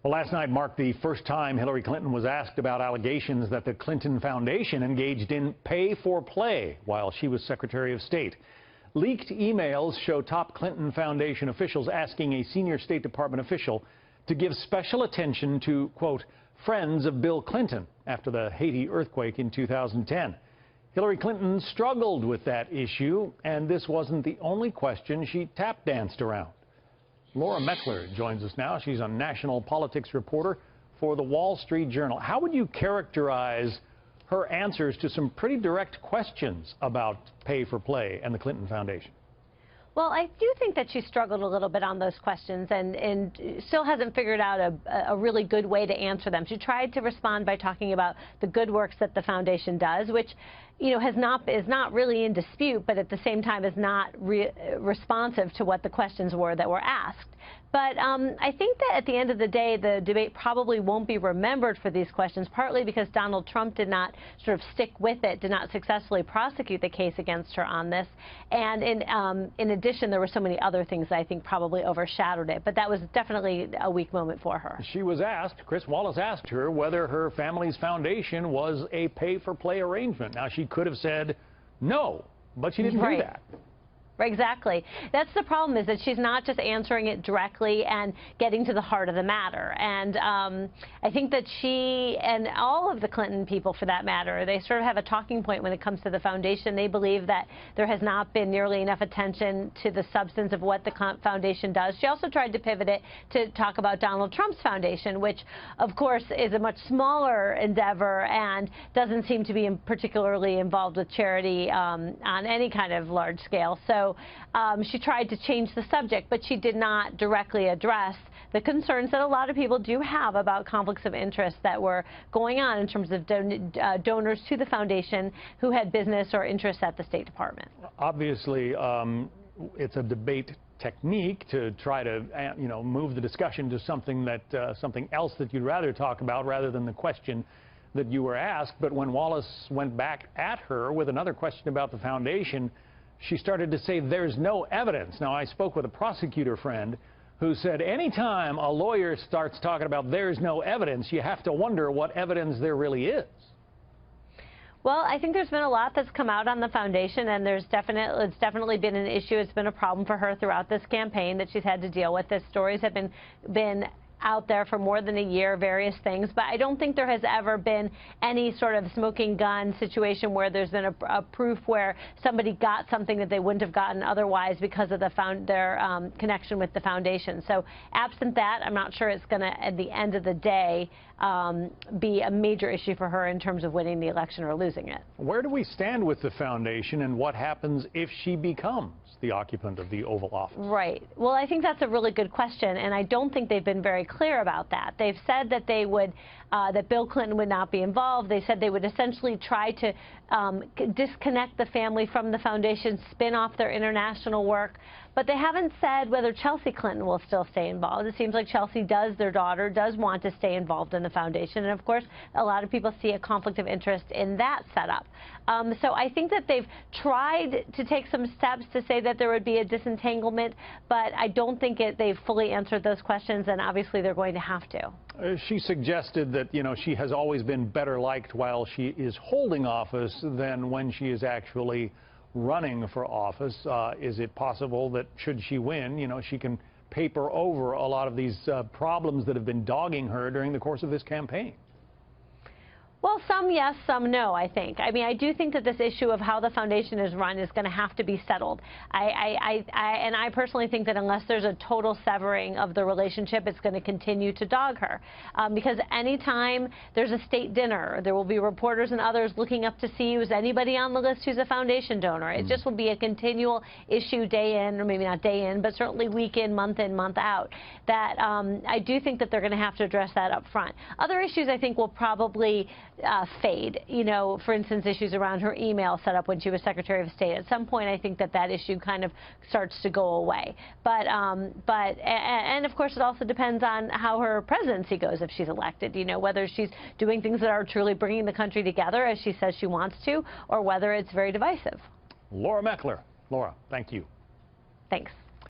Well, last night marked the first time Hillary Clinton was asked about allegations that the Clinton Foundation engaged in pay-for-play while she was Secretary of State. Leaked emails show top Clinton Foundation officials asking a senior State Department official to give special attention to, quote, friends of Bill Clinton after the Haiti earthquake in 2010. Hillary Clinton struggled with that issue, and this wasn't the only question she tap-danced around. Laura Meckler joins us now. She's a national politics reporter for the Wall Street Journal. How would you characterize her answers to some pretty direct questions about pay for play and the Clinton Foundation? Well, I do think that she struggled a little bit on those questions and still hasn't figured out a really good way to answer them. She tried to respond by talking about the good works that the foundation does, which, you know, is not really in dispute, but at the same time is not responsive to what the questions were that were asked. But I think that at the end of the day, the debate probably won't be remembered for these questions, partly because Donald Trump did not sort of stick with it, did not successfully prosecute the case against her on this. And in addition, there were so many other things that I think probably overshadowed it. But that was definitely a weak moment for her. She was asked, Chris Wallace asked her whether her family's foundation was a pay-for-play arrangement. Now, she could have said no, but she didn't do that. Exactly. That's the problem, is that she's not just answering it directly and getting to the heart of the matter. And I think that she and all of the Clinton people, for that matter, they sort of have a talking point when it comes to the foundation. They believe that there has not been nearly enough attention to the substance of what the foundation does. She also tried to pivot it to talk about Donald Trump's foundation, which, of course, is a much smaller endeavor and doesn't seem to be particularly involved with charity on any kind of large scale. So she tried to change the subject, but she did not directly address the concerns that a lot of people do have about conflicts of interest that were going on in terms of donors to the foundation who had business or interests at the State Department. Obviously, it's a debate technique to try to, move the discussion to something else that you'd rather talk about rather than the question that you were asked. But when Wallace went back at her with another question about the foundation, she started to say there's no evidence. Now, I spoke with a prosecutor friend who said anytime a lawyer starts talking about there's no evidence, you have to wonder what evidence there really is. Well, I think there's been a lot that's come out on the foundation, and it's definitely been an issue. It's been a problem for her throughout this campaign that she's had to deal with. The stories have been out there for more than a year, various things, but I don't think there has ever been any sort of smoking gun situation where there's been a proof where somebody got something that they wouldn't have gotten otherwise because of their connection with the foundation. So absent that, I'm not sure it's going to, at the end of the day, be a major issue for her in terms of winning the election or losing it. Where do we stand with the foundation, and what happens if she becomes the occupant of the Oval Office? Right. Well, I think that's a really good question, and I don't think they've been very clear about that. They've said that they would, that Bill Clinton would not be involved. They said they would essentially try to disconnect the family from the foundation, spin off their international work. But they haven't said whether Chelsea Clinton will still stay involved. It seems like Chelsea their daughter does want to stay involved in the foundation. And of course, a lot of people see a conflict of interest in that setup. So I think that they've tried to take some steps to say that there would be a disentanglement, but I don't think they've fully answered those questions, and obviously they're going to have to. She suggested that, she has always been better liked while she is holding office than when she is actually running for office. Is it possible that should she win, she can paper over a lot of these problems that have been dogging her during the course of this campaign? Well, some yes, some no, I think. I mean, I do think that this issue of how the foundation is run is going to have to be settled. And I personally think that unless there's a total severing of the relationship, it's going to continue to dog her. Because anytime there's a state dinner, there will be reporters and others looking up to see who's anybody on the list who's a foundation donor. It just will be a continual issue day in, or maybe not day in, but certainly week in, month out. That I do think that they're going to have to address that up front. Other issues I think will probably fade. For instance, issues around her email setup when she was Secretary of State. At some point, I think that issue kind of starts to go away. And of course, it also depends on how her presidency goes if she's elected. Whether she's doing things that are truly bringing the country together as she says she wants to, or whether it's very divisive. Laura Meckler. Laura, thank you. Thanks.